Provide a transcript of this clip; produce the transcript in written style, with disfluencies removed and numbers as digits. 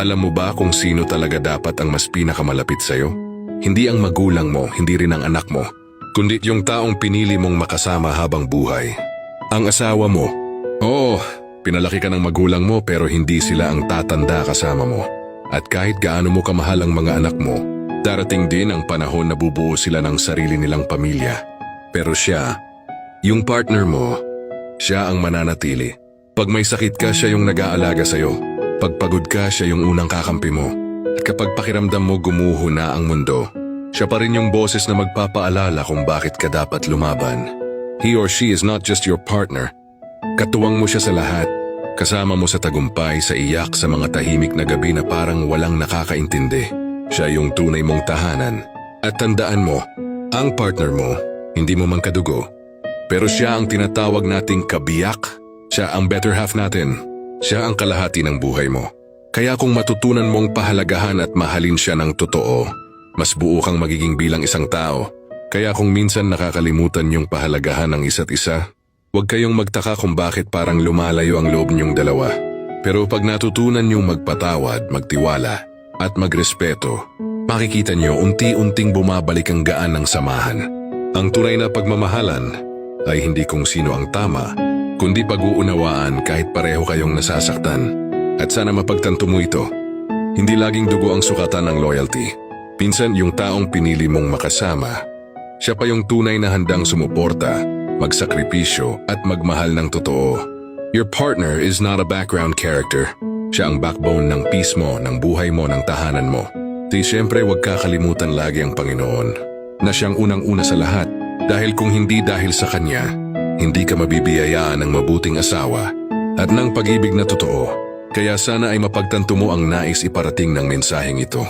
Alam mo ba kung sino talaga dapat ang mas pinakamalapit sa'yo? Hindi ang magulang mo, hindi rin ang anak mo, kundi yung taong pinili mong makasama habang buhay. Ang asawa mo. Oo, pinalaki ka ng magulang mo pero hindi sila ang tatanda kasama mo. At kahit gaano mo kamahal ang mga anak mo, darating din ang panahon na bubuo sila ng sarili nilang pamilya. Pero siya, yung partner mo, siya ang mananatili. Pag may sakit ka, siya yung nag-aalaga sa'yo. Pag pagod ka, siya yung unang kakampi mo. At kapag pakiramdam mo gumuho na ang mundo, siya pa rin yung boses na magpapaalala kung bakit ka dapat lumaban. He or she is not just your partner. Katuwang mo siya sa lahat. Kasama mo sa tagumpay, sa iyak, sa mga tahimik na gabi na parang walang nakakaintindi. Siya yung tunay mong tahanan. At tandaan mo, ang partner mo, hindi mo man kadugo. Pero siya ang tinatawag nating kabiyak. Siya ang better half natin. Siya ang kalahati ng buhay mo. Kaya kung matutunan mong pahalagahan at mahalin siya ng totoo, mas buo kang magiging bilang isang tao. Kaya kung minsan nakakalimutan yung pahalagahan ng isa't isa, huwag kayong magtaka kung bakit parang lumalayo ang loob niyong dalawa. Pero pag natutunan niyong magpatawad, magtiwala, at magrespeto, makikita niyo unti-unting bumabalik ang gaan ng samahan. Ang tunay na pagmamahalan ay hindi kung sino ang tama, kundi pag-uunawaan kahit pareho kayong nasasaktan. At sana mapagtanto mo ito. Hindi laging dugo ang sukatan ng loyalty. Pinsan yung taong pinili mong makasama, siya pa yung tunay na handang sumuporta, magsakripisyo at magmahal ng totoo. Your partner is not a background character. Siya ang backbone ng peace mo, ng buhay mo, ng tahanan mo. Di siyempre huwag kakalimutan lagi ang Panginoon, na siyang unang-una sa lahat. Dahil kung hindi dahil sa Kanya, hindi ka mabibiyayaan ng mabuting asawa at ng pag-ibig na totoo. Kaya sana ay mapagtanto mo ang nais iparating ng mensaheng ito.